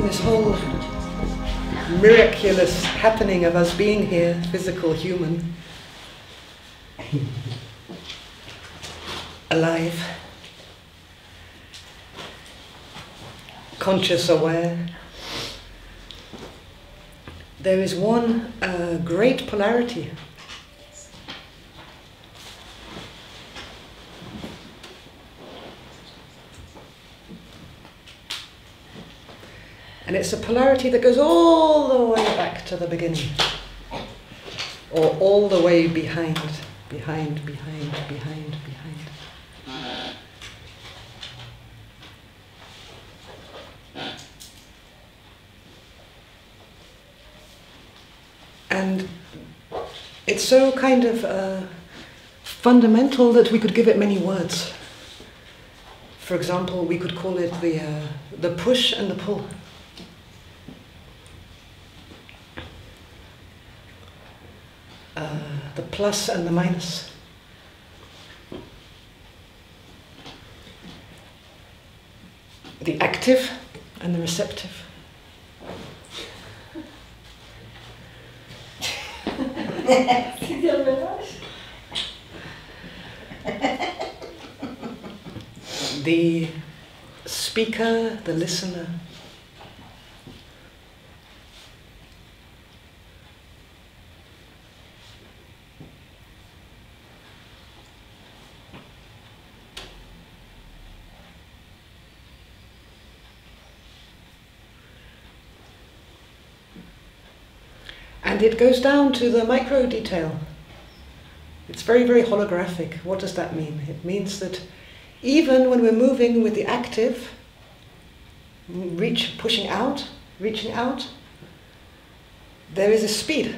this whole miraculous happening of us being here, physical, human, alive, conscious, aware, there is one great polarity. And it's a polarity that goes all the way back to the beginning, or all the way behind. And it's so kind of fundamental that we could give it many words. For example, we could call it the push and the pull. The plus and the minus. The active and the receptive. The speaker, the listener. And it goes down to the micro detail. It's very, very holographic. What does that mean? It means that even when we're moving with the active, pushing out, reaching out, there is a speed.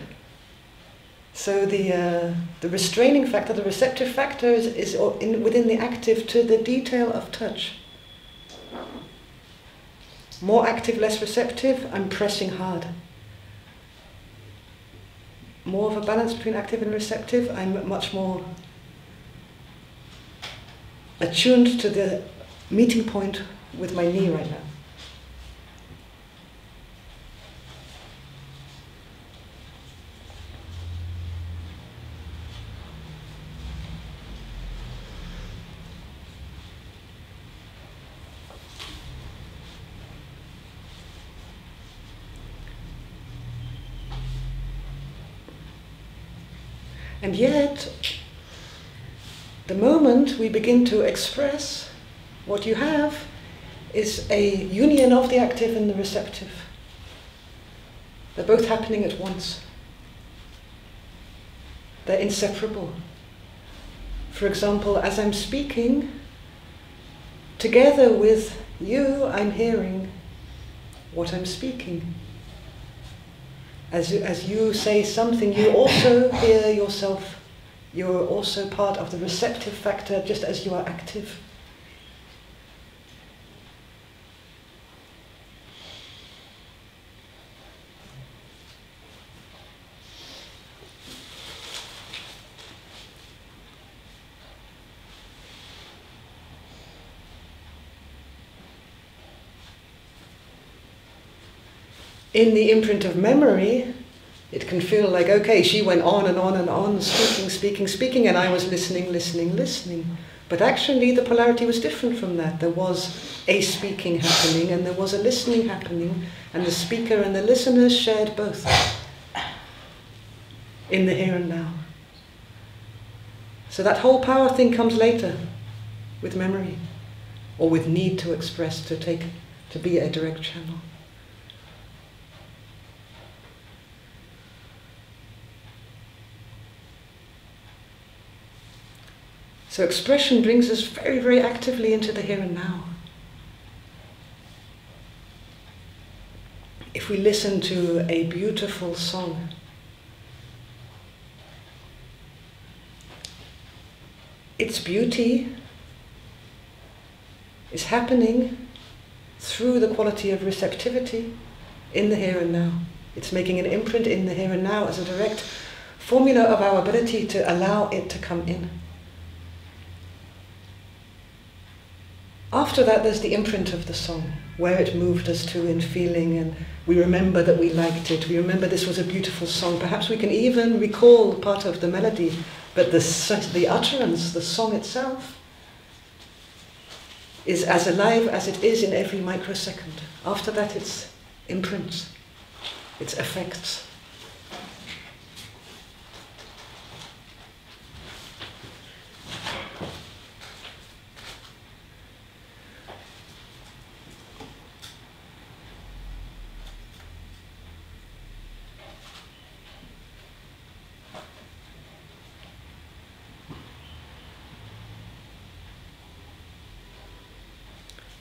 So the restraining factor, the receptive factor is within the active to the detail of touch. More active, less receptive, I'm pressing hard. More of a balance between active and receptive, I'm much more attuned to the meeting point with my knee right now. And yet, the moment we begin to express, what you have is a union of the active and the receptive. They're both happening at once. They're inseparable. For example, as I'm speaking, together with you, I'm hearing what I'm speaking. As you say something, you also hear yourself. You're also part of the receptive factor, just as you are active. In the imprint of memory, it can feel like, okay, she went on and on and on, speaking, and I was listening. But actually the polarity was different from that. There was a speaking happening and there was a listening happening, and the speaker and the listener shared both in the here and now. So that whole power thing comes later with memory, or with need to express, to be a direct channel. So expression brings us very, very actively into the here and now. If we listen to a beautiful song, its beauty is happening through the quality of receptivity in the here and now. It's making an imprint in the here and now as a direct formula of our ability to allow it to come in. After that, there's the imprint of the song, where it moved us to in feeling, and we remember that we liked it. We remember this was a beautiful song. Perhaps we can even recall part of the melody, but the utterance, the song itself, is as alive as it is in every microsecond. After that, it's imprints, it's effects.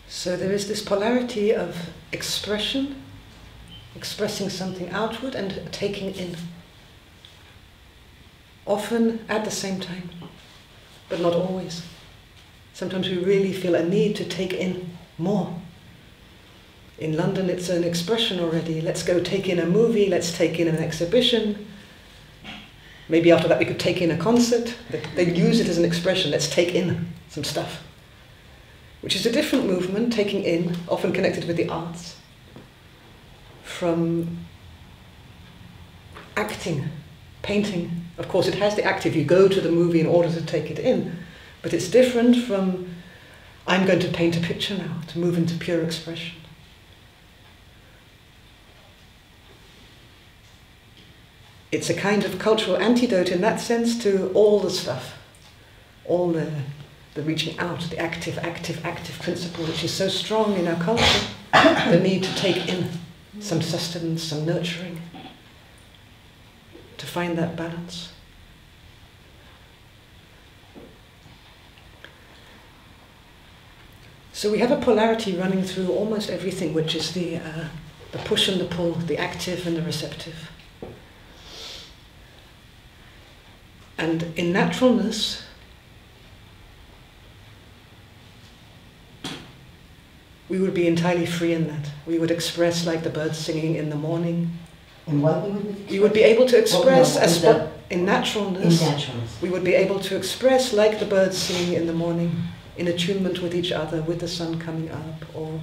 So there is this polarity of expression, expressing something outward, and taking in. Often at the same time, but not always. Sometimes we really feel a need to take in more. In London it's an expression already. Let's go take in a movie, let's take in an exhibition. Maybe after that we could take in a concert. They use it as an expression, let's take in some stuff. Which is a different movement, taking in, often connected with the arts, from acting, painting. Of course, it has the active, you go to the movie in order to take it in, but it's different from, I'm going to paint a picture now, to move into pure expression. It's a kind of cultural antidote in that sense to all the stuff, all the reaching out, the active principle, which is so strong in our culture, the need to take in some sustenance, some nurturing, to find that balance. So we have a polarity running through almost everything, which is the push and the pull, the active and the receptive. And in naturalness, we would be entirely free in that. We would express like the birds singing in the morning. And what we would be able to express in naturalness. In We would be able to express like the birds singing in the morning, in attunement with each other, with the sun coming up, or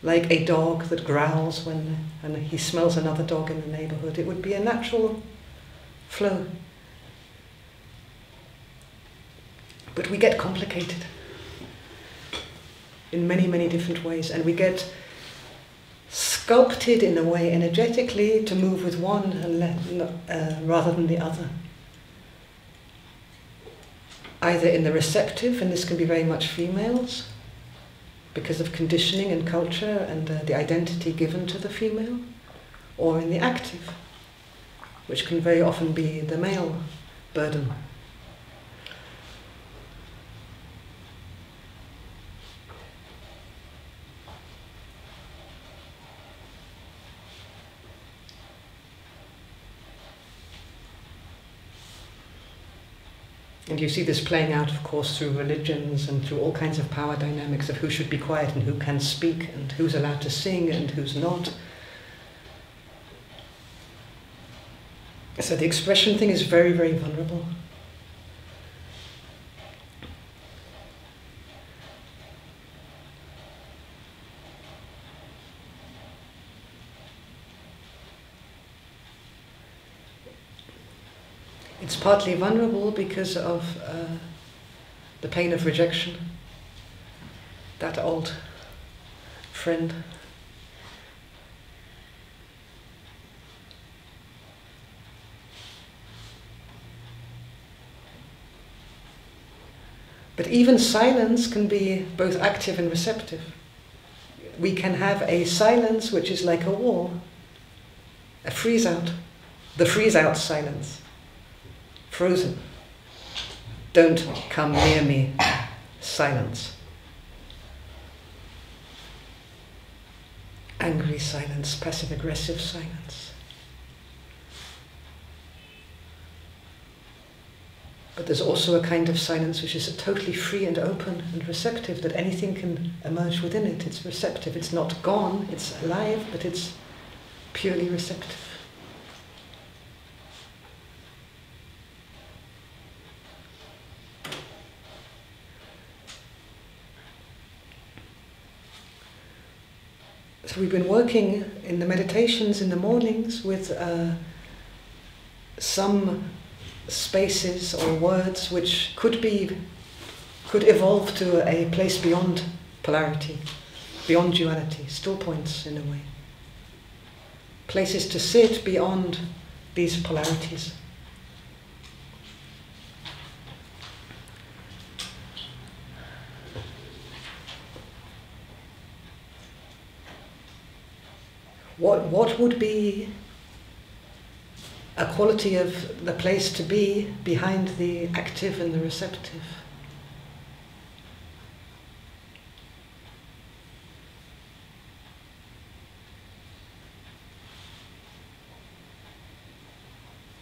like a dog that growls when he smells another dog in the neighborhood. It would be a natural flow. But we get complicated in many, many different ways, and we get sculpted in a way energetically to move with one and rather than the other. Either in the receptive, and this can be very much females, because of conditioning and culture and the identity given to the female, or in the active, which can very often be the male burden. And you see this playing out, of course, through religions and through all kinds of power dynamics of who should be quiet and who can speak and who's allowed to sing and who's not. So the expression thing is very, very vulnerable. It's partly vulnerable because of the pain of rejection, that old friend. But even silence can be both active and receptive. We can have a silence which is like a wall, a freeze out, the freeze out silence. Frozen. Don't come near me. Silence. Angry silence, passive-aggressive silence. But there's also a kind of silence which is totally free and open and receptive, that anything can emerge within it. It's receptive. It's not gone, it's alive, but it's purely receptive. So we've been working in the meditations in the mornings with some spaces or words which could evolve to a place beyond polarity, beyond duality, still points in a way. Places to sit beyond these polarities. What would be a quality of the place to be behind the active and the receptive?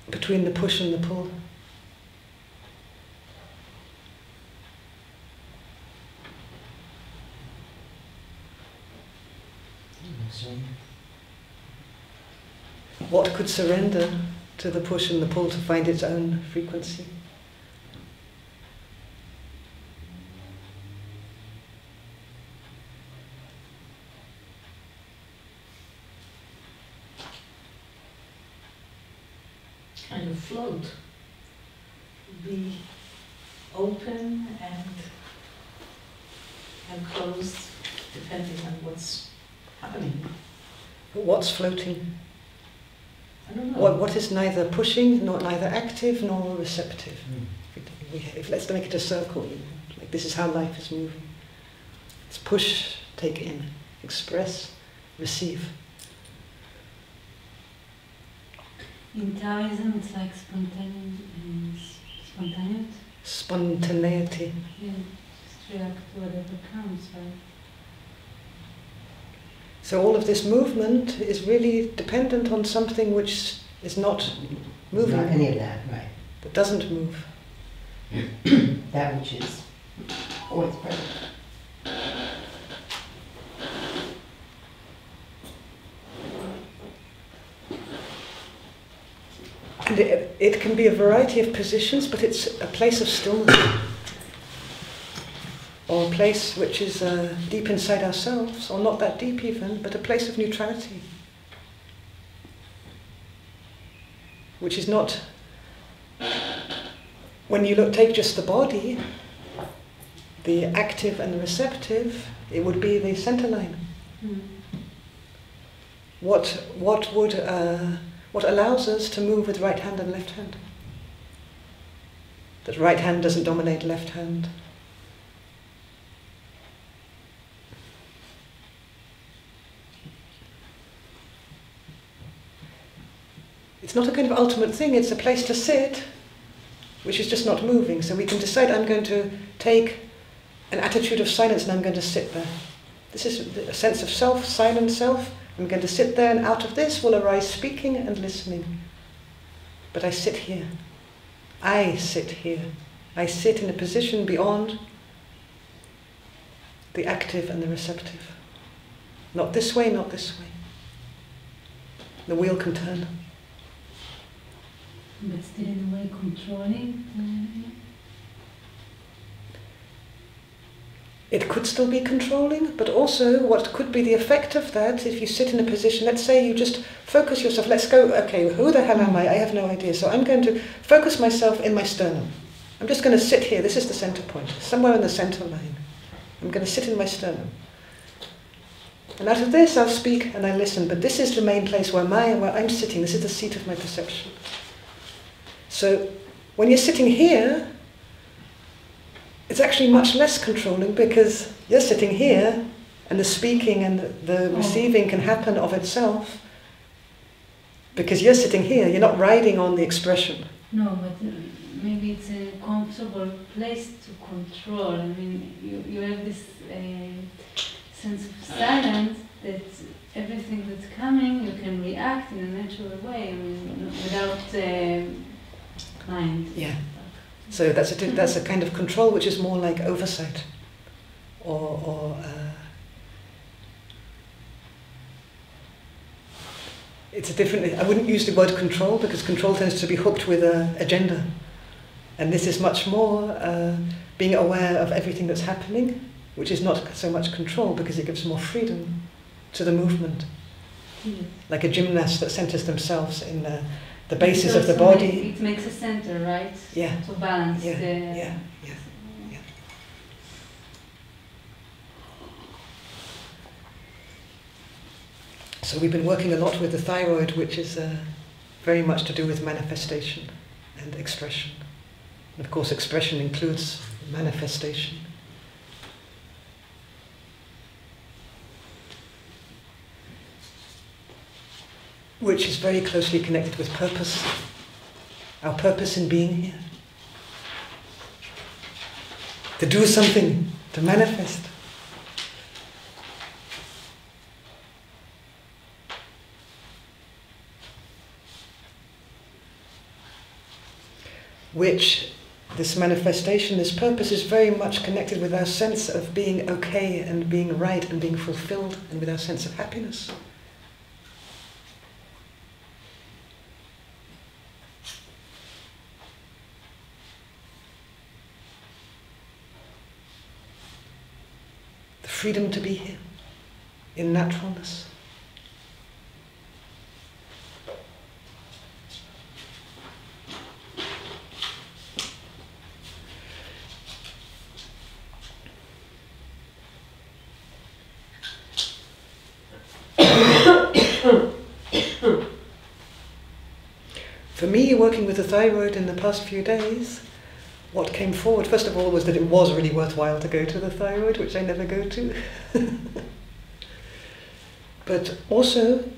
Between the push and the pull. What could surrender to the push and the pull to find its own frequency? Kind of float. Be open and closed depending on what's happening. What's floating? I don't know. What is neither pushing, neither active, nor receptive? Let's make it a circle. Like this is how life is moving. It's push, take in, express, receive. In Taoism, it's like spontaneity. Spontaneity. Yeah, just react to whatever comes, right? So all of this movement is really dependent on something which is not moving. Not any of that, right. That doesn't move. That which is always present. And it can be a variety of positions, but it's a place of stillness. Or a place which is deep inside ourselves, or not that deep even, but a place of neutrality. Which is not, when you take just the body, the active and the receptive, it would be the center line. Mm. What allows us to move with right hand and left hand? That right hand doesn't dominate left hand. It's not a kind of ultimate thing, it's a place to sit, which is just not moving. So we can decide, I'm going to take an attitude of silence and I'm going to sit there. This is a sense of self, silent self. I'm going to sit there, and out of this will arise speaking and listening. But I sit here. I sit here. I sit in a position beyond the active and the receptive. Not this way, not this way. The wheel can turn. But still in a way controlling? It could still be controlling, but also what could be the effect of that if you sit in a position, let's say you just focus yourself, let's go, okay, who the hell am I? I have no idea. So I'm going to focus myself in my sternum. I'm just going to sit here, this is the center point, somewhere in the center line. I'm going to sit in my sternum. And out of this I'll speak and I listen, but this is the main place where I'm sitting, this is the seat of my perception. So when you're sitting here, it's actually much less controlling because you're sitting here and the speaking and the receiving can happen of itself because you're sitting here, you're not riding on the expression. No, but maybe it's a comfortable place to control. I mean, you have this sense of silence that everything that's coming, you can react in a natural way, I mean, without mind. Yeah. So that's a kind of control which is more like oversight, or it's a different. I wouldn't use the word control because control tends to be hooked with an agenda, and this is much more being aware of everything that's happening, which is not so much control because it gives more freedom to the movement. Yes. Like a gymnast that centers themselves in the basis It of the also body. It makes a center, right? Yeah. To balance Yeah, the... yeah, yeah. So we've been working a lot with the thyroid, which is very much to do with manifestation and expression. And of course, expression includes manifestation. Which is very closely connected with purpose, our purpose in being here. To do something, to manifest. Which, this manifestation, this purpose is very much connected with our sense of being okay and being right and being fulfilled, and with our sense of happiness. The freedom to be here, in naturalness. For me, working with the thyroid in the past few days, what came forward, first of all, was that it was really worthwhile to go to the thyroid, which I never go to. But also,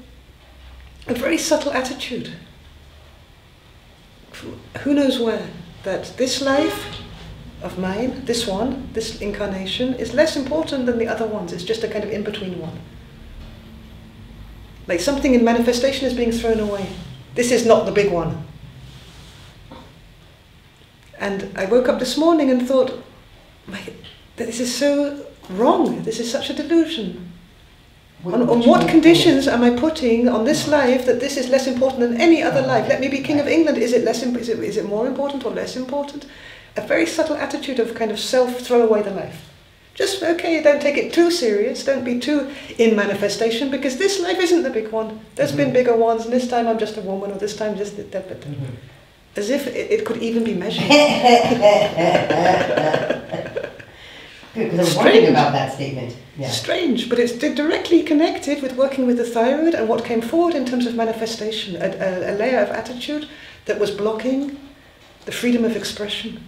a very subtle attitude. Who knows where? That this life of mine, this one, this incarnation, is less important than the other ones. It's just a kind of in-between one. Like something in manifestation is being thrown away. This is not the big one. And I woke up this morning and thought, this is so wrong. This is such a delusion. On what conditions am I putting on this life that this is less important than any other life? Let me be King of England. Is it more important or less important? A very subtle attitude of kind of throw away the life. Just, okay, don't take it too serious, don't be too in manifestation, because this life isn't the big one. There's been bigger ones, and this time I'm just a woman, or this time just that. As if it could even be measured. Because I was wondering about that statement. Yeah. Strange, but it's directly connected with working with the thyroid and what came forward in terms of manifestation, a layer of attitude that was blocking the freedom of expression.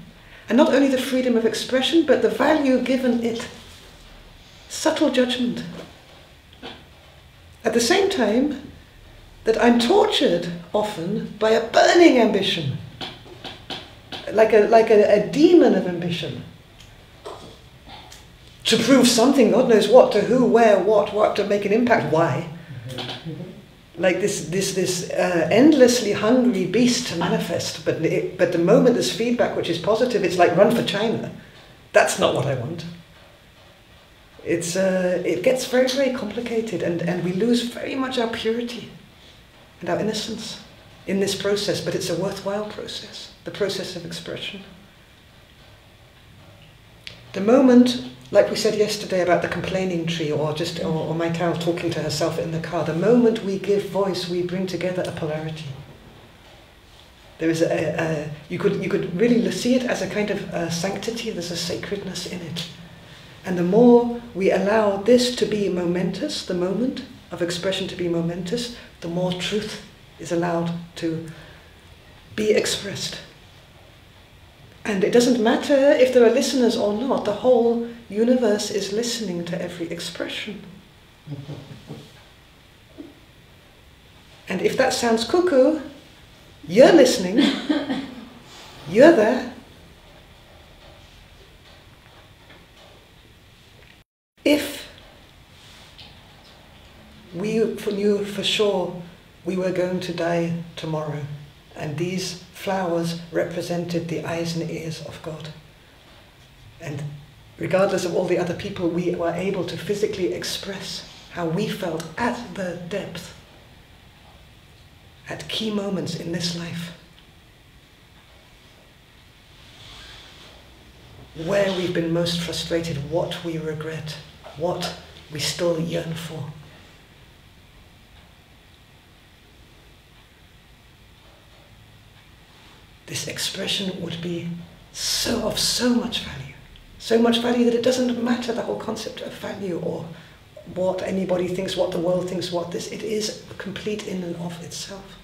And not only the freedom of expression, but the value given it. Subtle judgment. At the same time, that I'm tortured often by a burning ambition. Like a demon of ambition. To prove something, God knows what, to who, where, what, to make an impact, why. Like this endlessly hungry beast to manifest, but the moment there's feedback which is positive, it's like run for China. That's not what I want. It gets very, very complicated, and we lose very much our purity and our innocence in this process, but it's a worthwhile process, the process of expression. The moment, like we said yesterday about the complaining tree, or my Tal talking to herself in the car, the moment we give voice, we bring together a polarity. There is you could really see it as a kind of sanctity. There's a sacredness in it, and the more we allow this to be momentous, the moment of expression to be momentous, the more truth is allowed to be expressed. And it doesn't matter if there are listeners or not, the whole universe is listening to every expression. And if that sounds cuckoo, you're listening, you're there. If we knew for sure we were going to die tomorrow, and these flowers represented the eyes and ears of God, and regardless of all the other people, we were able to physically express how we felt at the depth, at key moments in this life, where we've been most frustrated, what we regret, what we still yearn for. this expression would be of so much value. So much value that it doesn't matter the whole concept of value or what anybody thinks, what the world thinks, it is complete in and of itself.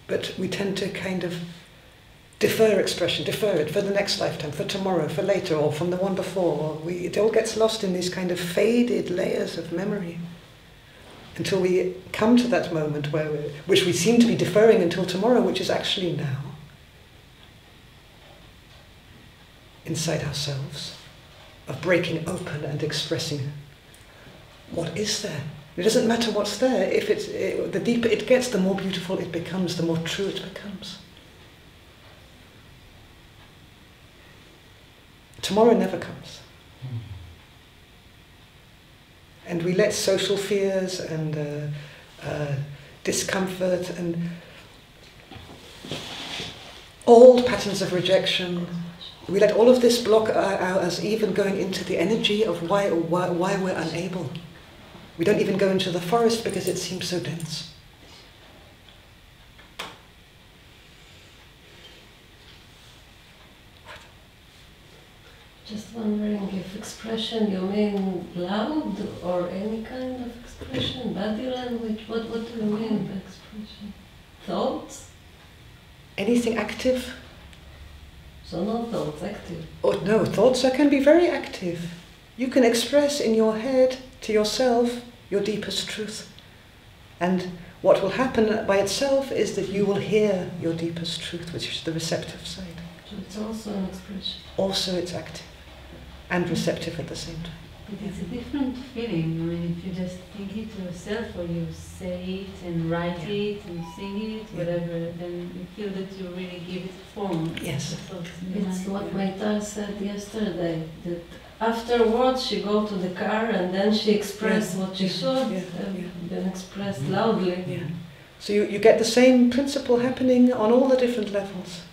But we tend to kind of defer expression, defer it for the next lifetime, for tomorrow, for later, or from the one before. It all gets lost in these kind of faded layers of memory until we come to that moment which we seem to be deferring until tomorrow, which is actually now, inside ourselves, of breaking open and expressing what is there. It doesn't matter what's there. The deeper it gets, the more beautiful it becomes, the more true it becomes. Tomorrow never comes. And we let social fears and discomfort and old patterns of rejection, we let all of this block us even going into the energy of why we're unable. We don't even go into the forest because it seems so dense. Just wondering if expression, you mean loud or any kind of expression, body language? What do you mean by expression? Thoughts? Anything active? So no thoughts, active. Oh no, thoughts can be very active. You can express in your head to yourself your deepest truth. And what will happen by itself is that you will hear your deepest truth, which is the receptive side. So it's also an expression. Also it's active and receptive at the same time. But it's a different feeling. I mean, if you just think it to yourself, or you say it and write it and sing it, whatever, then you feel that you really give it form. Yes. It's what Maital said yesterday, that afterwards she go to the car and then she expressed what she should have been expressed loudly. Yeah. So you get the same principle happening on all the different levels.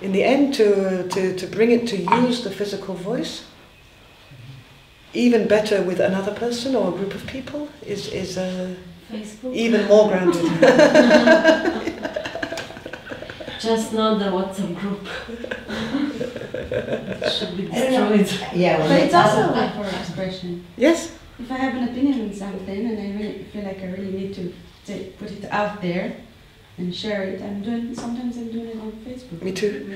In the end, to bring it to use the physical voice, even better with another person or a group of people, is Facebook. Even more grounded. Just not the WhatsApp group. It should be destroyed. Yeah, well, But it's also a way for expression. Yes? If I have an opinion on something and I really feel like I really need to put it out there and share it, sometimes I'm doing it on Facebook. Me too.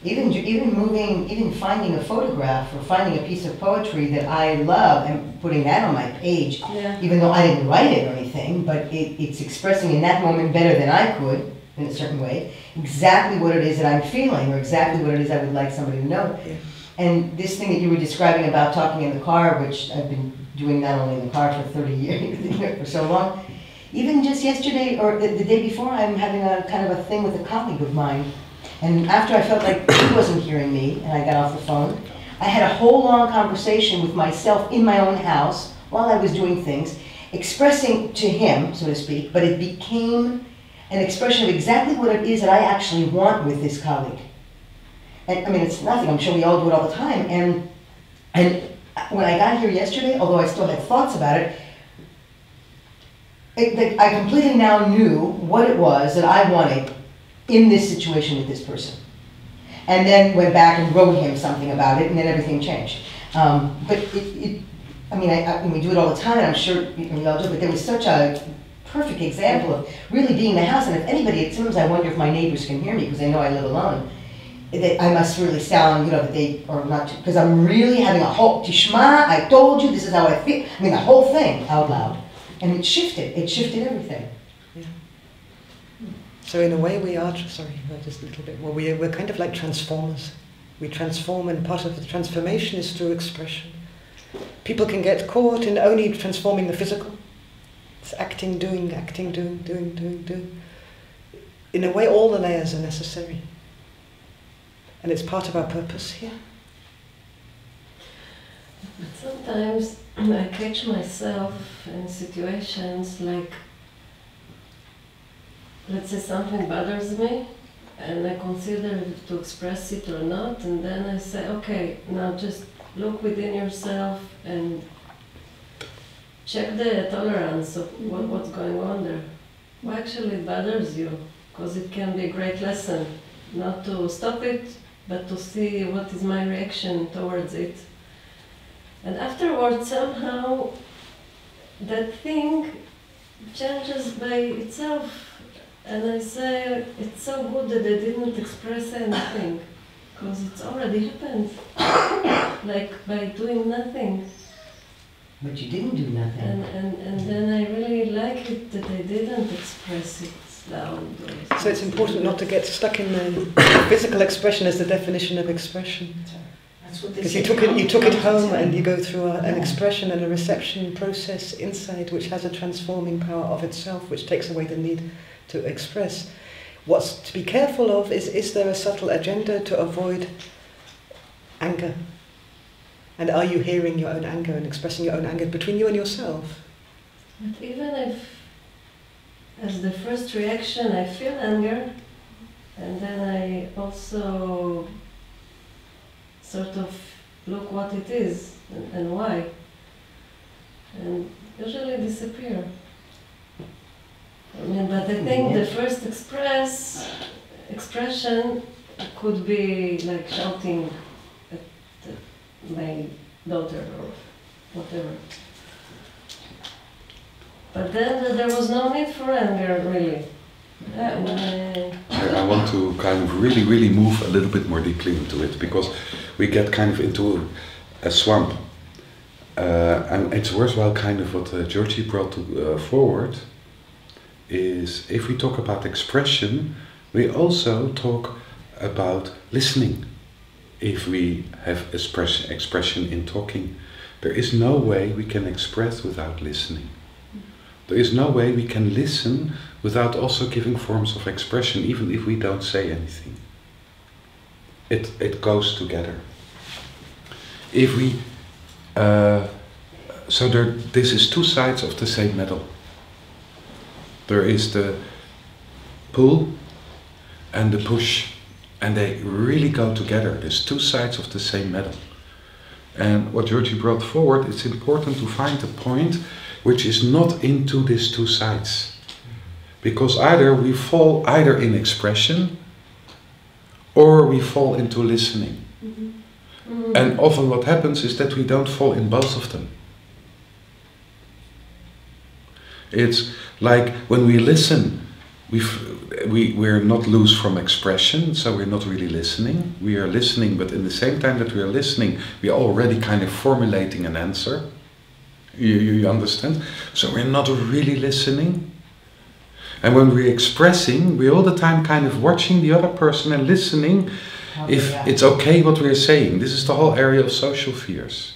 Even finding a photograph or finding a piece of poetry that I love and putting that on my page, even though I didn't write it or anything, but it's expressing in that moment better than I could, in a certain way, exactly what it is that I'm feeling or exactly what it is I would like somebody to know. Yeah. And this thing that you were describing about talking in the car, which I've been doing not only in the car for 30 years, for so long, even just yesterday or the day before, I'm having a kind of a thing with a colleague of mine. And after I felt like he wasn't hearing me and I got off the phone, I had a whole long conversation with myself in my own house while I was doing things, expressing to him, so to speak, but it became an expression of exactly what it is that I actually want with this colleague. And I mean, it's nothing, I'm sure we all do it all the time. And when I got here yesterday, although I still had thoughts about it, I completely now knew what it was that I wanted in this situation with this person. And then went back and wrote him something about it, and then everything changed. But I mean, we do it all the time, and I'm sure we all do, but there was such a perfect example of really being in the house, and if anybody, sometimes I wonder if my neighbors can hear me, because they know I live alone, that I must really sound, that they, or not, because I'm really having a whole, Tishma, I told you, this is how I feel, I mean, the whole thing out loud. And it shifted everything. Yeah. So in a way we are, just a little bit more, we're kind of like transformers. We transform, and part of the transformation is through expression. People can get caught in only transforming the physical. It's acting, doing. In a way, all the layers are necessary. And it's part of our purpose here. But sometimes I catch myself in situations like, let's say something bothers me, and I consider to express it or not, and then I say, okay, now just look within yourself and check the tolerance of what's going on there. What actually bothers you? because it can be a great lesson, not to stop it, but to see what is my reaction towards it. And afterwards, somehow, that thing changes by itself. And I say, it's so good that I didn't express anything, because it's already happened, like by doing nothing. But you didn't do nothing. And then I really like it that I didn't express it loud. So it's important not to get stuck in the physical expression as the definition of expression. That's what they Because say. you took it home and you go through an expression and a reception process inside which has a transforming power of itself, which takes away the need to express. What's to be careful of is there a subtle agenda to avoid anger? And are you hearing your own anger and expressing your own anger between you and yourself? But even if, as the first reaction, I feel anger, and then I also sort of look what it is and why, and usually disappear. I mean, but I think the first expression could be like shouting at my daughter or whatever. But then there was no need for anger, really. I want to kind of really move a little bit more deeply into it, because we get kind of into a swamp. And it's worthwhile kind of what Georgi brought forward is if we talk about expression, we also talk about listening. If we have expression in talking, there is no way we can express without listening. There is no way we can listen without also giving forms of expression, even if we don't say anything. It goes together. If we, this is two sides of the same medal. There is the pull and the push, and they really go together. There's two sides of the same medal. And what Georgi brought forward, it's important to find a point which is not into these two sides. Because either we fall either in expression or we fall into listening. Mm-hmm. And often what happens is that we don't fall in both of them. It's like when we listen, we're not loose from expression, so we're not really listening. We are listening, but in the same time that we are listening, we are already kind of formulating an answer. You understand? So we're not really listening. And when we're expressing, we're all the time kind of watching the other person and listening if it's okay what we're saying. This is the whole area of social fears.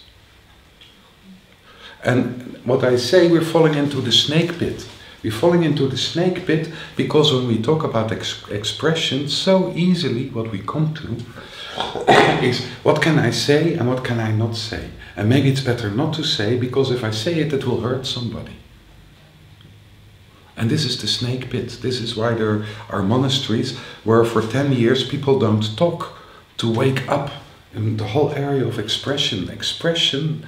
And what I say, we're falling into the snake pit. We're falling into the snake pit because when we talk about expression, so easily what we come to is what can I say and what can I not say. And maybe it's better not to say, because if I say it, it will hurt somebody. And this is the snake pit. This is why there are monasteries where for 10 years people don't talk, to wake up in the whole area of expression. Expression,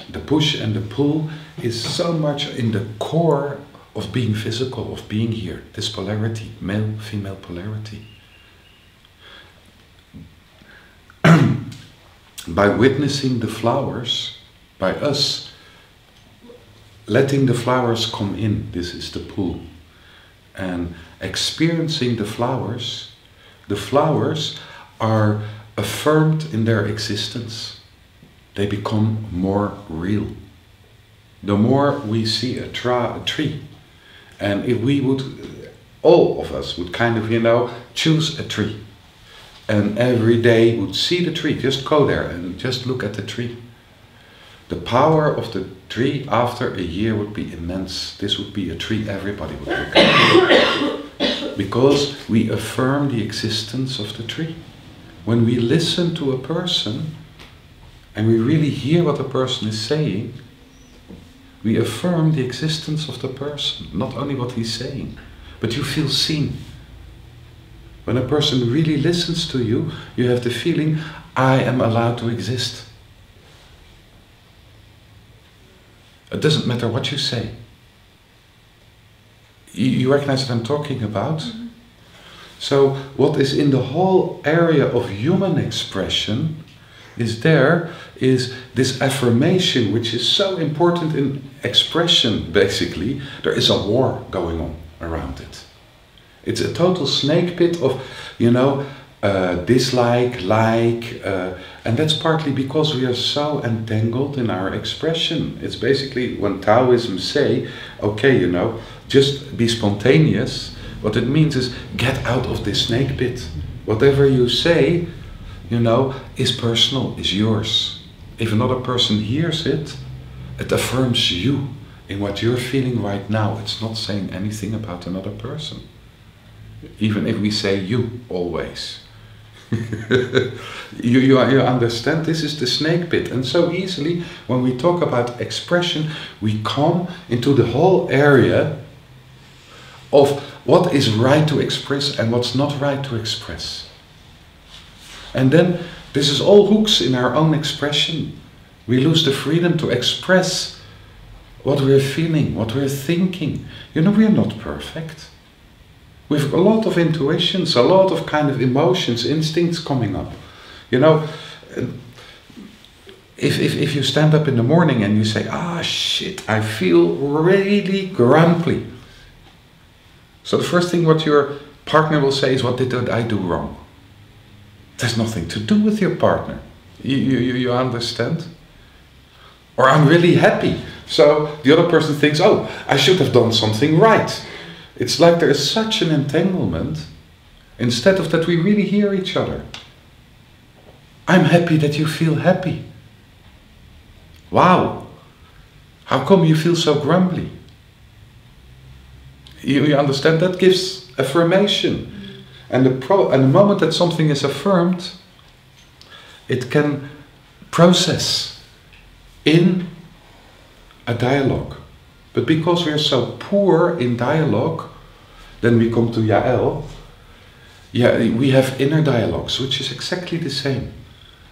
the push and the pull, is so much in the core of being physical, of being here. This polarity, male-female polarity. By witnessing the flowers, by us letting the flowers come in, this is the pull, and experiencing the flowers are affirmed in their existence. They become more real. The more we see a tree, and if we would, all of us would kind of, choose a tree, and every day would see the tree, just go there and just look at the tree. The power of the tree after a year would be immense. This would be a tree everybody would look at. Because we affirm the existence of the tree. When we listen to a person and we really hear what the person is saying, we affirm the existence of the person, not only what he's saying, but you feel seen. When a person really listens to you, you have the feeling, I am allowed to exist. It doesn't matter what you say. You recognize what I'm talking about? Mm-hmm. So what is in the whole area of human expression is this affirmation, which is so important in expression, basically. There is a war going on around it. It's a total snake pit of, dislike, and that's partly because we are so entangled in our expression. It's basically when Taoism say, okay, just be spontaneous. What it means is get out of this snake pit. Whatever you say, is personal, is yours. If another person hears it, it affirms you in what you're feeling right now. It's not saying anything about another person. Even if we say you always. you understand, this is the snake pit. And so easily, when we talk about expression, we come into the whole area of what is right to express and what's not right to express. And then this is all hooks in our own expression. We lose the freedom to express what we're feeling, what we're thinking. We're not perfect. We have a lot of intuitions, a lot of kind of emotions, instincts coming up. If you stand up in the morning and you say, shit, I feel really grumpy. So the first thing what your partner will say is, what did I do wrong? It has nothing to do with your partner. You understand? Or I'm really happy. So the other person thinks, I should have done something right. It's like there is such an entanglement. Instead of that, we really hear each other. I'm happy that you feel happy. Wow. How come you feel so grumpy? You understand? That gives affirmation. And the moment that something is affirmed, it can process in a dialogue. But because we are so poor in dialogue, then we come to Yael. We have inner dialogues, which is exactly the same.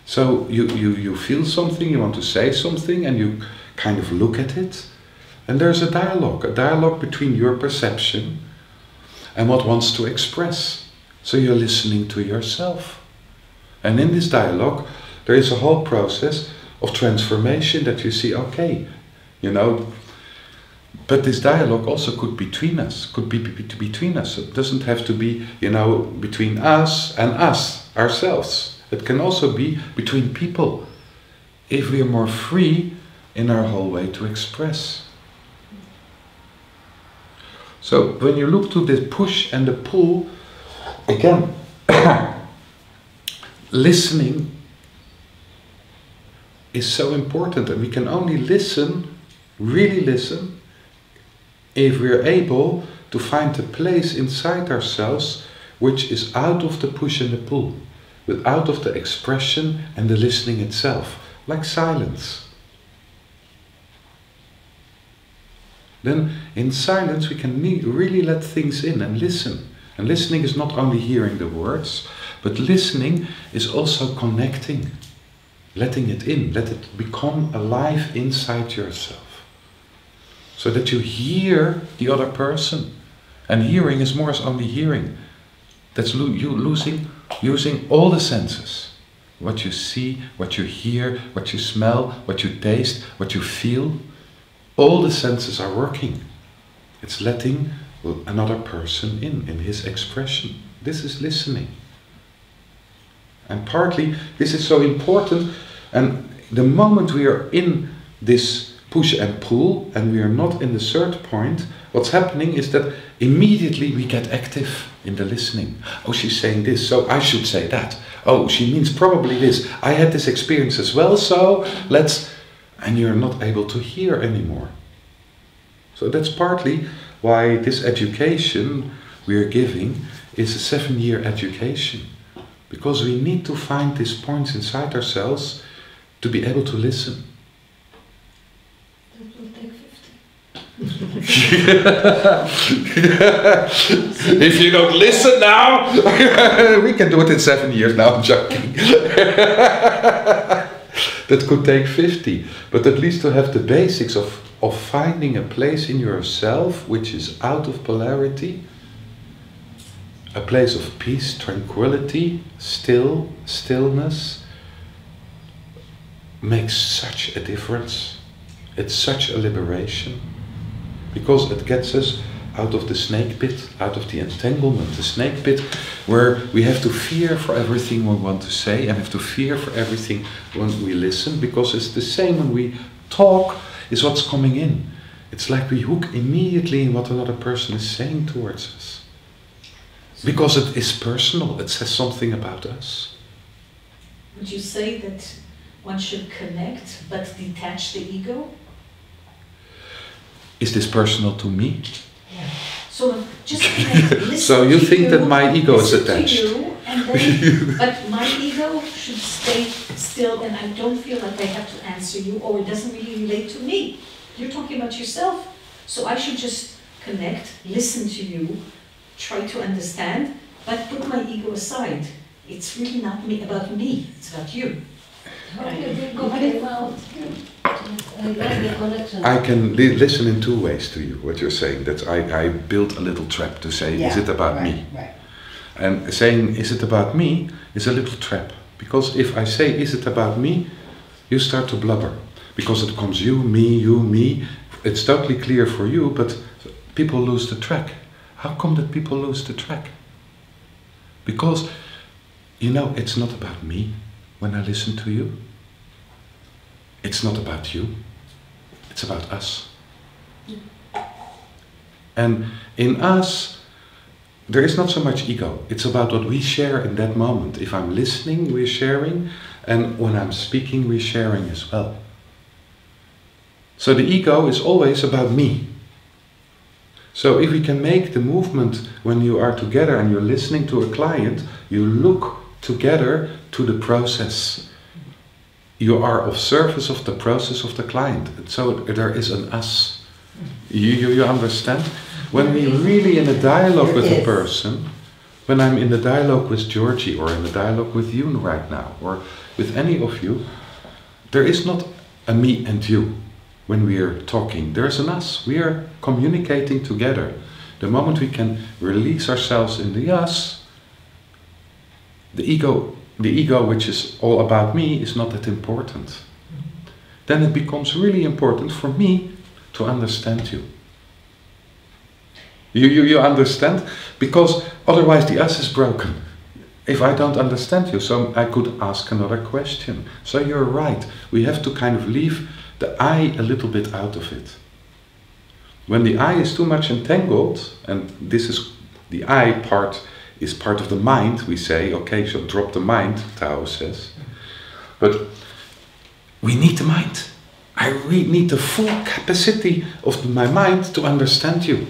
So you feel something, you want to say something, and you kind of look at it. And there's a dialogue between your perception and what wants to express. So you're listening to yourself. And in this dialogue, there is a whole process of transformation that you see, okay, but this dialogue also could be between us. It doesn't have to be, between us and us, ourselves. It can also be between people, if we are more free in our whole way to express. So when you look to the push and the pull, again, listening is so important, and we can only listen, really listen, if we're able to find a place inside ourselves which is out of the push and the pull, out of the expression and the listening itself, like silence. Then in silence we can really let things in and listen. And listening is not only hearing the words, but listening is also connecting, letting it in, let it become alive inside yourself. So that you hear the other person. And hearing is more than only hearing. That's using all the senses. What you see, what you hear, what you smell, what you taste, what you feel. All the senses are working. It's letting another person in his expression. This is listening. And partly this is so important, and the moment we are in this push and pull, and we are not in the third point, what's happening is that immediately we get active in the listening. Oh, she's saying this, so I should say that. Oh, she means probably this. I had this experience as well, so let's... And you're not able to hear anymore. So that's partly why this education we are giving is a 7-year education. Because we need to find these points inside ourselves to be able to listen. That will take 50. If you don't listen now, we can do it in 7 years now, I'm joking. That could take 50, but at least to have the basics of finding a place in yourself which is out of polarity, a place of peace, tranquility, stillness, makes such a difference. It's such a liberation, because it gets us out of the snake pit, out of the entanglement, the snake pit where we have to fear for everything we want to say and have to fear for everything when we listen, because it's the same when we talk, is what's coming in. It's like we hook immediately in what another person is saying towards us. Because it is personal, it says something about us. Would you say that one should connect but detach the ego? Is this personal to me? Yeah. So just connect, listen So you to think that my ego is listen to attached? you, and then, but my ego should stay still, and I don't feel like I have to answer you, or it doesn't really relate to me. You're talking about yourself, so I should just connect, listen to you, try to understand, but put my ego aside. It's really not about me, it's about you. How did it go out? I like the connection. I can listen in two ways to you, what you're saying. That I built a little trap to say, is it about me? Right. And saying, is it about me, is a little trap. Because if I say, is it about me, you start to blubber. Because it comes you, me. It's totally clear for you, but people lose the track. How come that people lose the track? Because, you know, it's not about me when I listen to you. It's not about you. It's about us. And in us, there is not so much ego. It's about what we share in that moment. If I'm listening, we're sharing. And when I'm speaking, we're sharing as well. So the ego is always about me. So if we can make the movement when you are together and you're listening to a client, you look together to the process. You are of service of the process of the client. So there is an us. You understand? When we're really in a dialogue with a person, when I'm in the dialogue with Georgi or in the dialogue with you right now, or with any of you, there is not a me and you. When we are talking, there's an us. We are communicating together. The moment we can release ourselves in the us, the ego which is all about me is not that important. Then it becomes really important for me to understand you. You understand? Because otherwise the us is broken. If I don't understand you, so I could ask another question. So you're right. We have to kind of leave the I a little bit out of it. When the I is too much entangled, and this is the I part is part of the mind, we say, okay, so drop the mind, Tao says. But we need the mind. I really need the full capacity of my mind to understand you.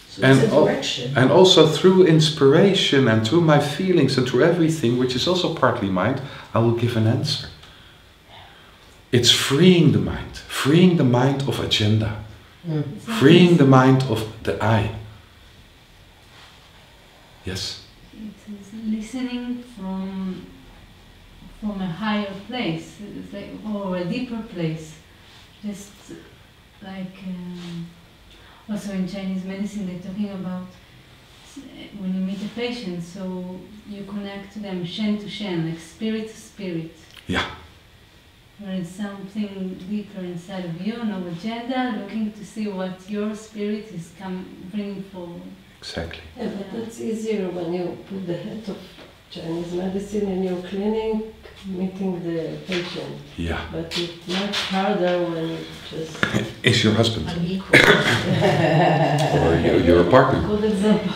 So it's a direction. And also through inspiration and through my feelings and through everything, which is also partly mind, I will give an answer. It's freeing the mind of agenda, freeing the mind of the I. Yes? It is listening from a higher place, it's like, or a deeper place. Just like also in Chinese medicine they're talking about when you meet a patient, so you connect to them shen to shen, like spirit to spirit. Yeah. There is something deeper inside of you, no agenda, looking to see what your spirit is bringing forward. Exactly. Yeah, but that's easier when you put the head of Chinese medicine in your clinic, meeting the patient. Yeah. But it's much harder when you just... Is your husband? Unequal. Or your partner? Good example.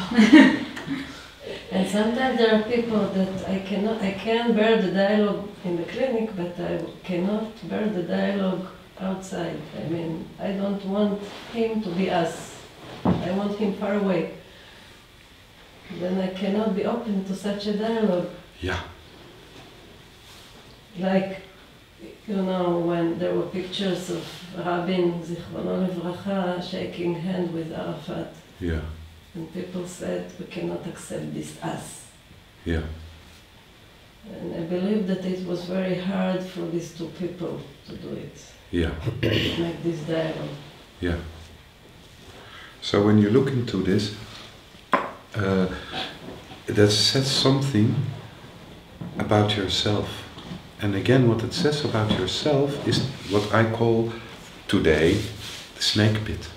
And sometimes there are people that I can bear the dialogue in the clinic, but I cannot bear the dialogue outside. I mean, I don't want him to be us. I want him far away. Then I cannot be open to such a dialogue. Yeah. Like, you know, when there were pictures of Rabin, Zichron Yaakov, shaking hand with Arafat. Yeah. And people said, we cannot accept this us. Yeah. And I believe that it was very hard for these two people to do it. Yeah. To make this dialogue. Yeah. So when you look into this, that says something about yourself. And again, what it says about yourself is what I call today the snake pit.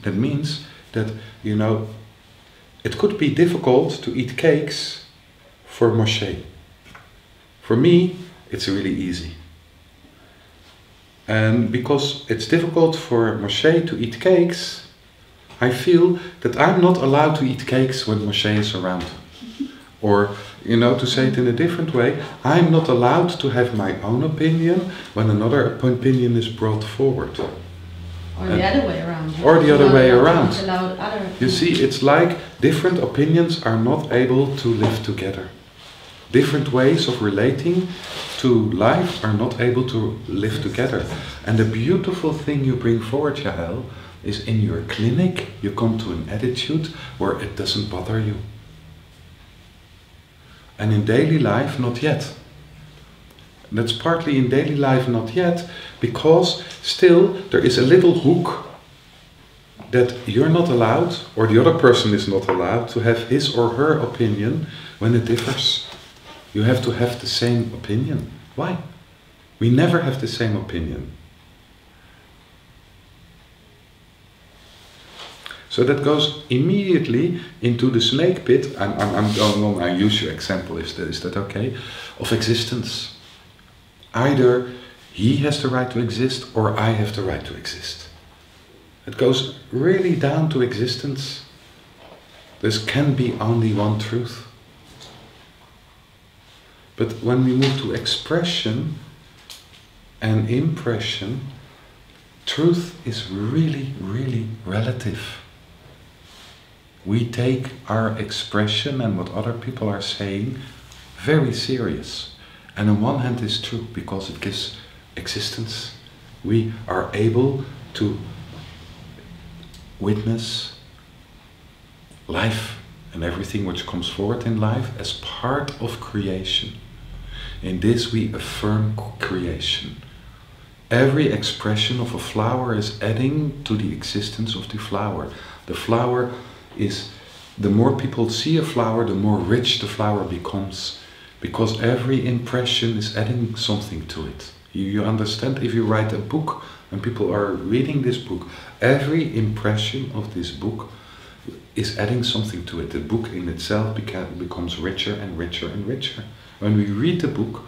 That means that, you know, it could be difficult to eat cakes for Moshe. For me, it's really easy. And because it's difficult for Moshe to eat cakes, I feel that I'm not allowed to eat cakes when Moshe is around. Or, you know, to say it in a different way, I'm not allowed to have my own opinion when another opinion is brought forward. Or the other way around. Or the other way around. Other You see, it's like different opinions are not able to live together. Different ways of relating to life are not able to live together. And the beautiful thing you bring forward, Yael, is in your clinic you come to an attitude where it doesn't bother you. And in daily life, not yet. That's partly in daily life not yet, because still there is a little hook that you're not allowed, or the other person is not allowed, to have his or her opinion when it differs. You have to have the same opinion. Why? We never have the same opinion. So that goes immediately into the snake pit. I'm going on, I use your example, is that okay? Of existence. Either he has the right to exist or I have the right to exist. It goes really down to existence. There can be only one truth. But when we move to expression and impression, truth is really, really relative. We take our expression and what other people are saying very serious. And on one hand it's true because it gives existence. We are able to witness life and everything which comes forward in life as part of creation. In this we affirm creation. Every expression of a flower is adding to the existence of the flower. The flower is, the more people see a flower, the more rich the flower becomes. Because every impression is adding something to it. You understand? If you write a book and people are reading this book, every impression of this book is adding something to it. The book in itself becomes richer and richer and richer. When we read the book,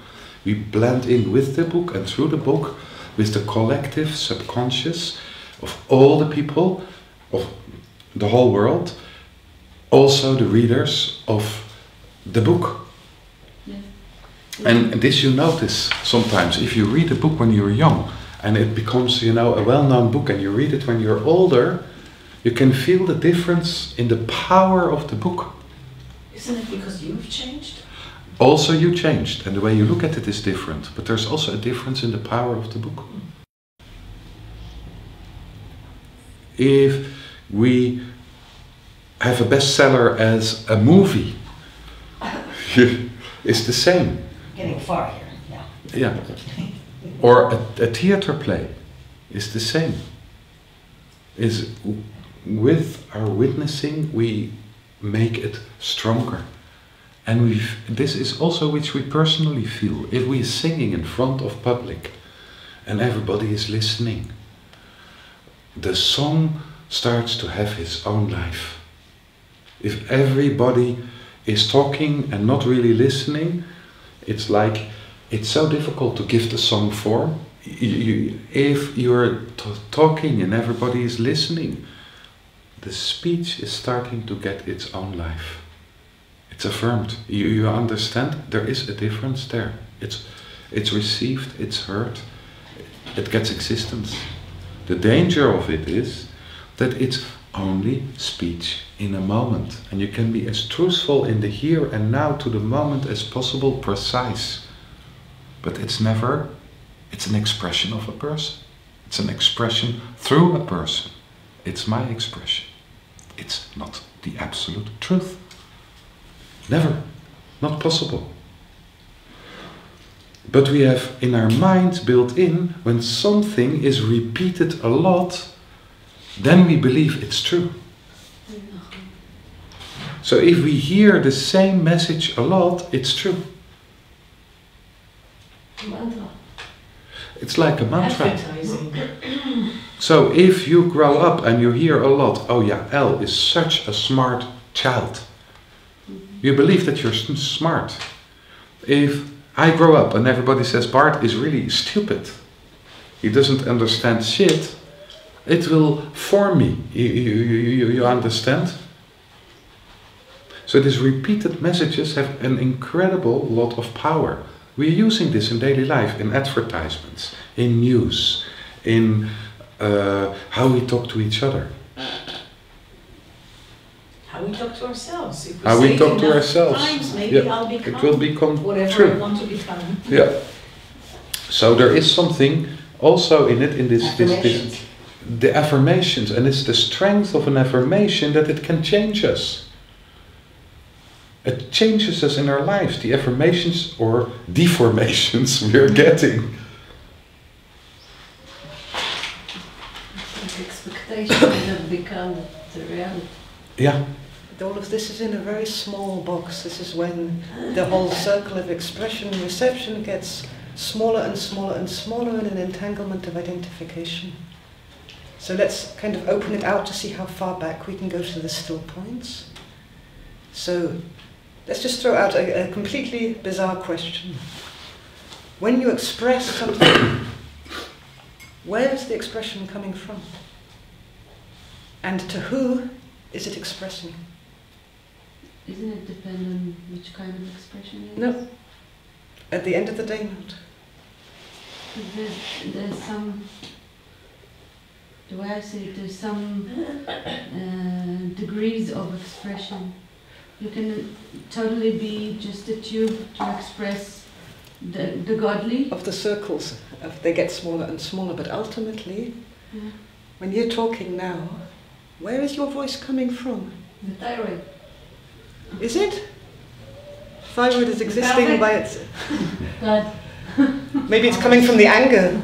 we blend in with the book and through the book with the collective subconscious of all the people of the whole world, also the readers of the book. Yes. And this you notice sometimes if you read a book when you're young and it becomes, you know, a well-known book and you read it when you're older, you can feel the difference in the power of the book. Isn't it because you've changed? Also you changed and the way you look at it is different, but there's also a difference in the power of the book. If we have a bestseller as a movie, it's the same. Getting far here, yeah. Yeah. Or a theater play is the same. Is with our witnessing we make it stronger. And this is also which we personally feel. If we're singing in front of public and everybody is listening, the song starts to have its own life. If everybody is talking and not really listening, it's like, it's so difficult to give the song form. If you're talking and everybody is listening, the speech is starting to get its own life. It's affirmed. You understand? There is a difference there. It's received, it's heard, it gets existence. The danger of it is that it's only speech in a moment. And you can be as truthful in the here and now to the moment as possible, precise. But it's never, it's an expression of a person. It's an expression through a person. It's my expression. It's not the absolute truth. Never. Not possible. But we have in our minds built in, when something is repeated a lot, then we believe it's true. So if we hear the same message a lot, it's true. Mantra. It's like a mantra. Advertising. So if you grow up and you hear a lot, oh yeah, Elle is such a smart child. You believe that you're smart. If I grow up and everybody says Bart is really stupid, he doesn't understand shit, it will form me. You understand? So these repeated messages have an incredible lot of power. We're using this in daily life, in advertisements, in news, in how we talk to each other. How we talk to ourselves. If How we say talk to enough ourselves. times, maybe Yeah, I'll become it will become whatever true. I want to become. Yeah. So there is something also in it, in this the affirmations, and it's the strength of an affirmation that it can change us. It changes us in our lives, the affirmations or deformations we're getting. Like expectations that become the reality. Yeah. All of this is in a very small box. This is when the whole circle of expression and reception gets smaller and smaller and smaller in an entanglement of identification. So let's kind of open it out to see how far back we can go to the still points. So let's just throw out a completely bizarre question. When you express something, where is the expression coming from? And to who is it expressing? Isn't it depend on which kind of expression it is? No. At the end of the day, not. There's some, the way I see it, there's some degrees of expression. You can totally be just a tube to express the godly. Of the circles, they get smaller and smaller, but ultimately, when you're talking now, where is your voice coming from? The thyroid. Is it? Thyroid is existing by its... God. Maybe it's coming from the anger,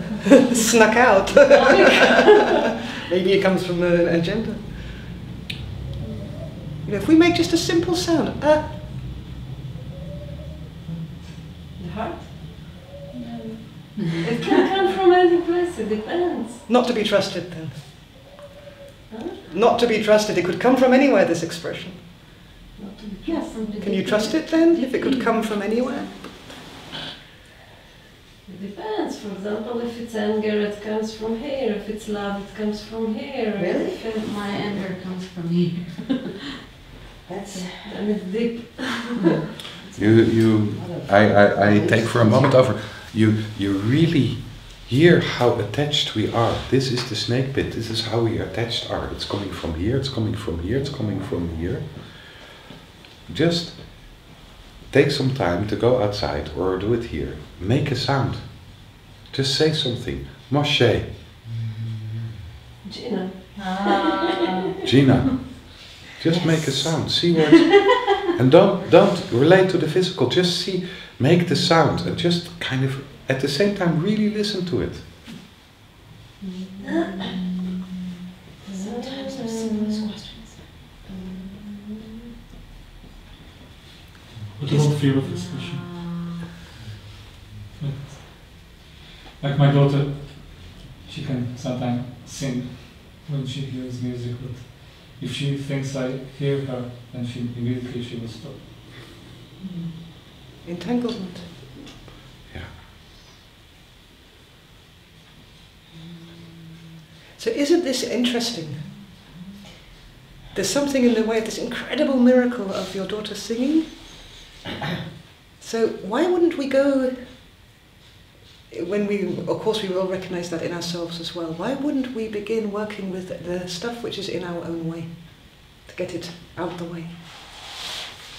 snuck out. Maybe it comes from an agenda. You know, if we make just a simple sound, The heart? No. It can come from any place, it depends. not to be trusted then. Huh? Not to be trusted, it could come from anywhere, this expression. Not to be Yeah, from the Can you trust it then, if it could come from anywhere? It depends. For example, if it's anger, it comes from here. If it's love, it comes from here. Really? If My anger comes from here. That's then it's deep. I take for a moment over. You really hear how attached we are. This is the snake pit. This is how we attached are. It's coming from here. It's coming from here. It's coming from here. Just take some time to go outside or do it here. Make a sound. Just say something. Moshe. Gina. Gina. Just make a sound. See where it's, and don't relate to the physical. Just see, make the sound and just kind of at the same time really listen to it. Sometimes I've seen those questions. What about fear of expression? Like my daughter, she can sometimes sing when she hears music, but if she thinks I hear her, then immediately she will stop. Entanglement. Yeah. So isn't this interesting? There's something in the way of this incredible miracle of your daughter singing. So why wouldn't we go, when we, of course we will recognize that in ourselves as well, why wouldn't we begin working with the stuff which is in our own way, to get it out the way?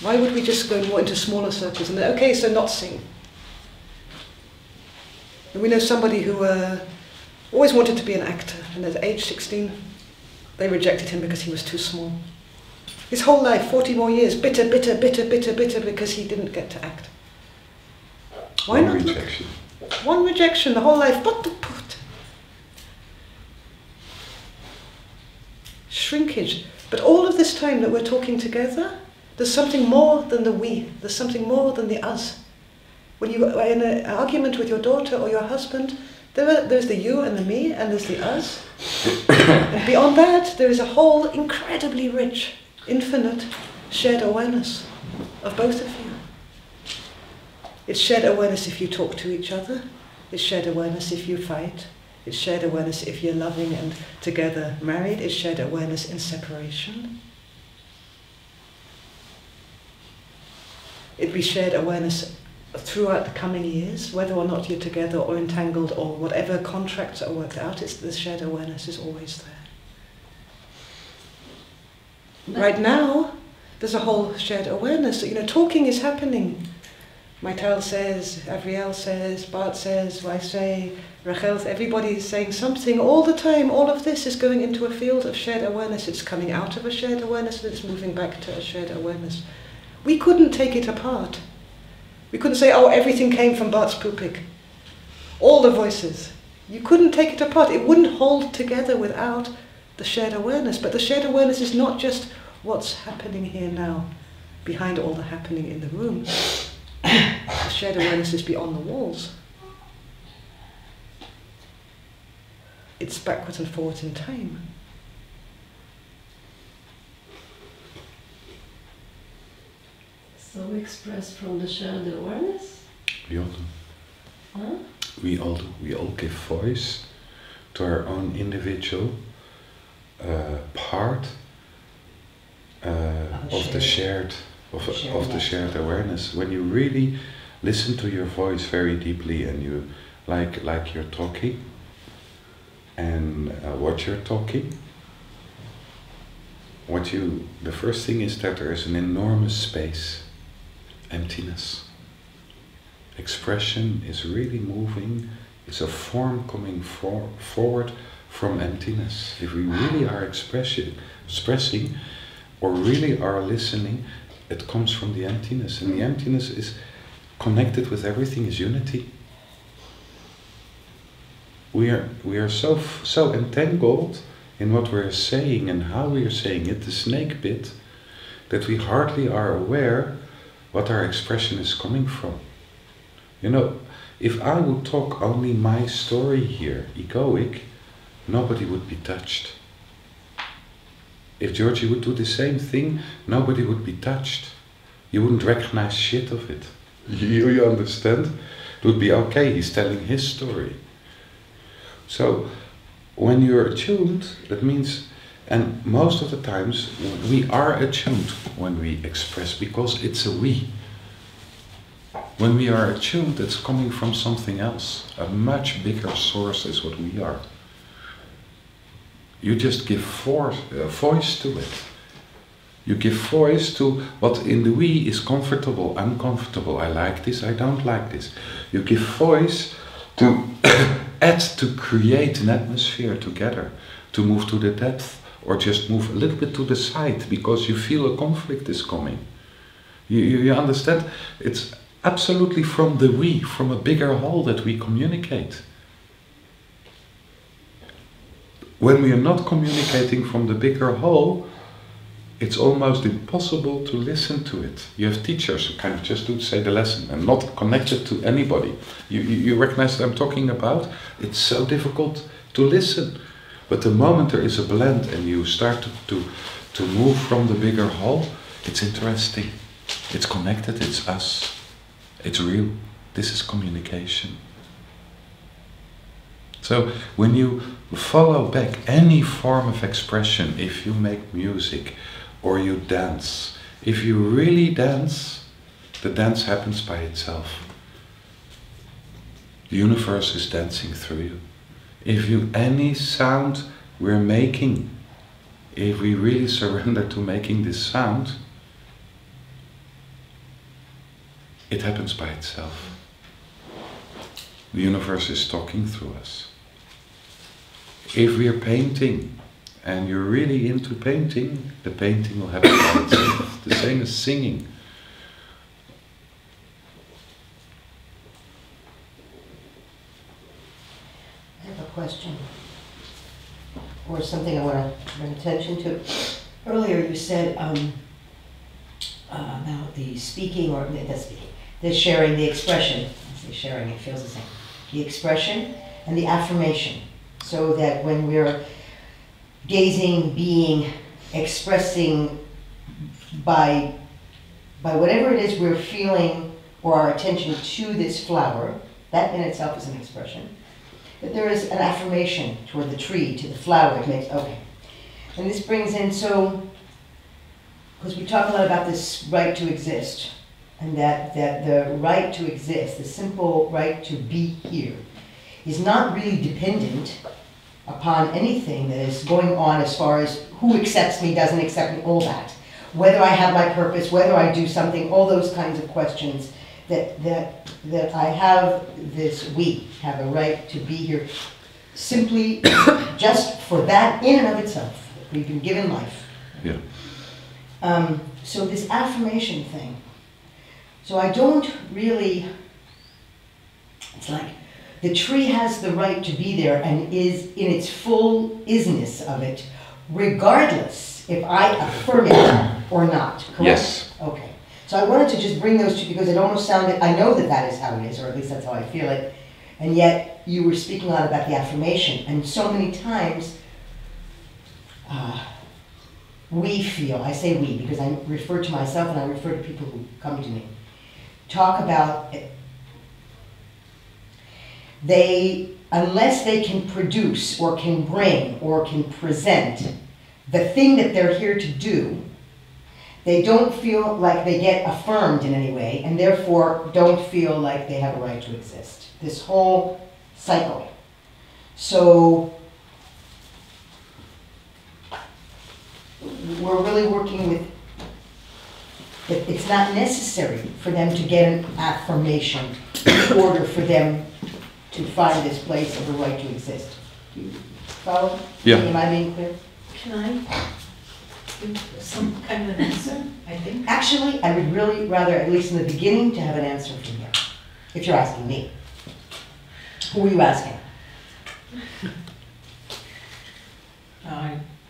Why would we just go more into smaller circles and then, okay, so not sing? And we know somebody who always wanted to be an actor, and at age 16, they rejected him because he was too small. His whole life, 40 more years, bitter, bitter, bitter, bitter, bitter, because he didn't get to act. Why One not rejection. one rejection, the whole life, but. shrinkage. But all of this time that we're talking together, there's something more than the we. There's something more than the us. When you are in an argument with your daughter or your husband, there's the you and the me, and there's the us. And beyond that, there is a whole incredibly rich, infinite shared awareness of both of you. It's shared awareness if you talk to each other. It's shared awareness if you fight. It's shared awareness if you're loving and together married. It's shared awareness in separation. It'd be shared awareness throughout the coming years, whether or not you're together or entangled or whatever contracts are worked out. It's the shared awareness is always there. Right now, there's a whole shared awareness. You know, talking is happening. Maital says, Avriel says, Bart says, I say, Rachel, everybody is saying something all the time. All of this is going into a field of shared awareness. It's coming out of a shared awareness and it's moving back to a shared awareness. We couldn't take it apart. We couldn't say, oh, everything came from Bart's pupik. All the voices. You couldn't take it apart. It wouldn't hold together without the shared awareness. But the shared awareness is not just what's happening here now, behind all the happening in the room. The shared awareness is beyond the walls. It's backwards and forwards in time. So we express from the shared awareness? We all do. Huh? We all do. We all give voice to our own individual part of the shared awareness. When you really listen to your voice very deeply and you like you're talking and what you're talking, the first thing is that there is an enormous space, emptiness. Expression is really moving. It's a form coming forward from emptiness. If we really are expressing or really are listening, it comes from the emptiness, and the emptiness is connected with everything, is unity. We are so entangled in what we're saying and how we are saying it, the snake bit, that we hardly are aware what our expression is coming from. You know, if I would talk only my story here, egoic, nobody would be touched. If Georgi would do the same thing, nobody would be touched. You wouldn't recognize shit of it. You understand? It would be okay, he's telling his story. So, when you're attuned, that means, and most of the times, we are attuned when we express, because it's a we. When we are attuned, it's coming from something else. A much bigger source is what we are. You just give voice to it. You give voice to what in the we is comfortable, uncomfortable. I like this, I don't like this. You give voice to add, to create an atmosphere together, to move to the depth, or just move a little bit to the side because you feel a conflict is coming. You understand? It's absolutely from the we, from a bigger whole that we communicate. When we are not communicating from the bigger whole, it's almost impossible to listen to it. You have teachers who kind of just do say the lesson and not connected to anybody. You recognize what I'm talking about? It's so difficult to listen. But the moment there is a blend and you start to move from the bigger whole, it's interesting. It's connected, it's us. It's real. This is communication. So when you follow back any form of expression, if you make music or you dance, if you really dance, the dance happens by itself. The universe is dancing through you. If any sound we're making, if we really surrender to making this sound, it happens by itself. The universe is talking through us. If we are painting and you're really into painting, the painting will happen by itself. The same as singing. I have a question. course, something I want to bring attention to. Earlier you said about the speaking, or the sharing, the expression. I say sharing, it feels the same. The expression and the affirmation. So that when we're gazing, being, expressing by whatever it is we're feeling, or our attention to this flower, that in itself is an expression. That there is an affirmation toward the tree, to the flower. It makes, okay. And this brings in, so, because we talk a lot about this right to exist, and that the right to exist, the simple right to be here, is not really dependent upon anything that is going on as far as who accepts me, doesn't accept me, all that. Whether I have my purpose, whether I do something, all those kinds of questions, that I have this, we have a right to be here simply just for that in and of itself. We've been given life. Yeah. So this affirmation thing, so I don't really, it's like the tree has the right to be there and is in its full isness of it, regardless if I affirm it or not, correct? Yes. Okay. So I wanted to just bring those two because it almost sounded, I know that that is how it is, or at least that's how I feel it, and yet you were speaking a lot about the affirmation, and so many times we feel, I say we because I refer to myself and I refer to people who come to me, talk about it. Unless they can produce or can bring or can present the thing that they're here to do, they don't feel like they get affirmed in any way, and therefore don't feel like they have a right to exist. This whole cycle. So we're really working with, it's not necessary for them to get an affirmation in order for them to find this place of a right to exist. You follow? Yeah. Am I being clear? Can I give some kind of an answer, I think? Actually, I would really rather, at least in the beginning, to have an answer from you, if you're asking me. Who are you asking?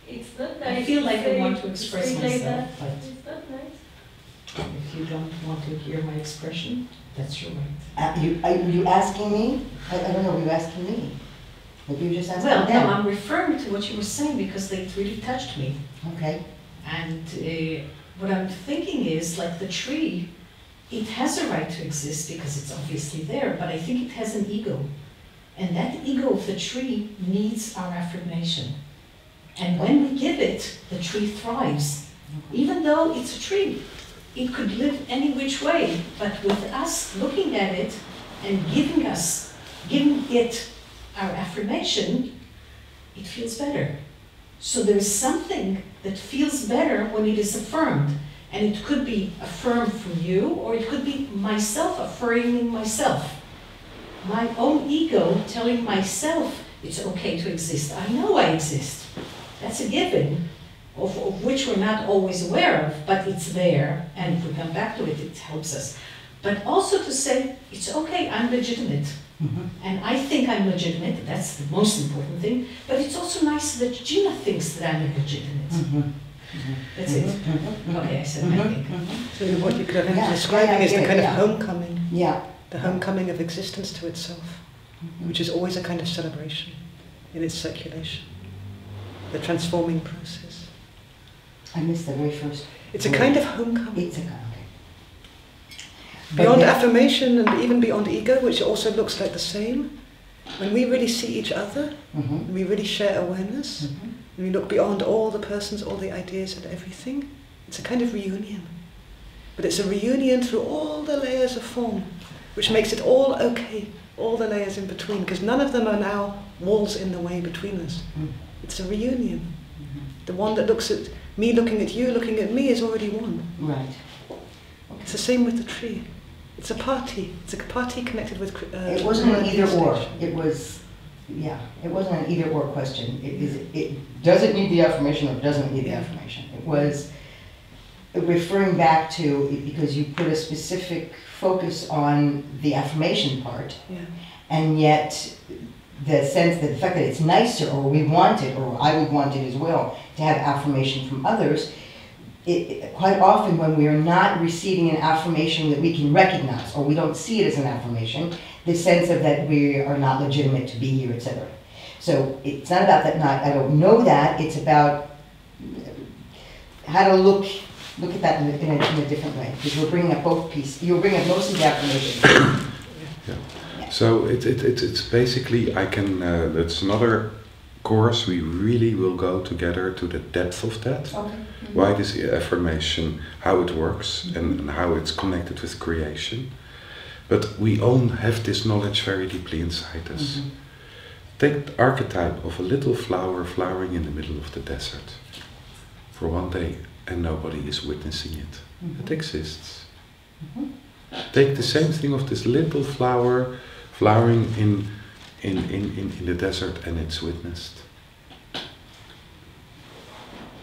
It's not I nice. feel like I say- want to express speak like myself, that. but It's not nice. if you don't want to hear my expression, that's your right. Are you asking me? I don't know, were you asking me? Maybe you just asking Well, them. no, I'm referring to what you were saying because they really touched me. Okay. And what I'm thinking is, like the tree, it has a right to exist because it's obviously there, but I think it has an ego. And that ego of the tree needs our affirmation. And when we give it, the tree thrives. Even though it's a tree, it could live any which way, but with us looking at it and giving it our affirmation, it feels better. So there's something that feels better when it is affirmed. And it could be affirmed from you, or it could be myself affirming myself. My own ego telling myself it's okay to exist. I know I exist. That's a given, of which we're not always aware of, but it's there, and if we come back to it, it helps us. But also to say, it's okay, I'm legitimate. Mm-hmm. And I think I'm legitimate, that's the most important thing, but it's also nice that Gina thinks that I'm legitimate. Mm-hmm. That's it. Okay, I said my thing. So what you could have Yeah, describing is the kind of yeah. homecoming, Yeah. the homecoming of existence to itself, which is always a kind of celebration in its circulation, the transforming process. I missed the very first. It's a word. kind of homecoming. It's a kind of. Beyond But affirmation and even beyond ego, which also looks like the same, when we really see each other, Mm-hmm. when we really share awareness, Mm-hmm. when we look beyond all the persons, all the ideas and everything, it's a kind of reunion. But it's a reunion through all the layers of form, which makes it all okay, all the layers in between, because none of them are now walls in the way between us. Mm. It's a reunion. Mm-hmm. The one that looks at me looking at you, looking at me is already one. Right. It's the same with the tree. It's a party. It's a party connected with. It wasn't an either or. manifestation. It was, yeah. It wasn't an either or question. It does it need the affirmation or doesn't it need the Yeah. affirmation? It was referring back to because you put a specific focus on the affirmation part, Yeah. and yet the sense that the fact that it's nicer, or we want it, or I would want it as well, to have affirmation from others, quite often when we are not receiving an affirmation that we can recognize, or we don't see it as an affirmation, the sense of that we are not legitimate to be here, etc. So it's not about that I don't know that, it's about how to look at that in a different way, because we're bringing up both pieces. You're bringing up mostly the affirmation. Yeah. So it's basically, that's another course, we really will go together to the depth of that. Okay. Why this affirmation, how it works, and how it's connected with creation. But we all have this knowledge very deeply inside us. Take the archetype of a little flower flowering in the middle of the desert for one day, and nobody is witnessing it. It exists. Take the same thing of this little flower flowering in the desert, and it's witnessed.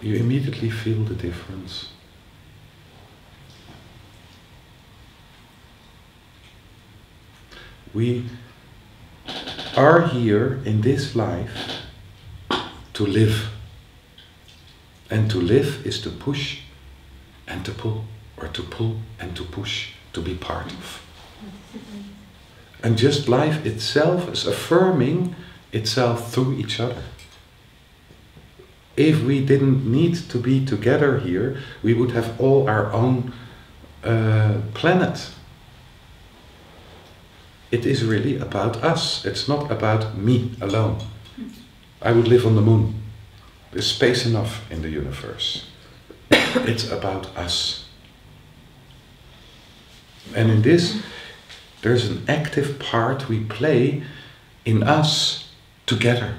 You immediately feel the difference. We are here in this life to live. And to live is to push and to pull, or to pull and to push, to be part of. And just life itself is affirming itself through each other. If we didn't need to be together here, we would have all our own planet. It is really about us. It's not about me alone. I would live on the moon. There's space enough in the universe. It's about us. And in this, there's an active part we play in us together.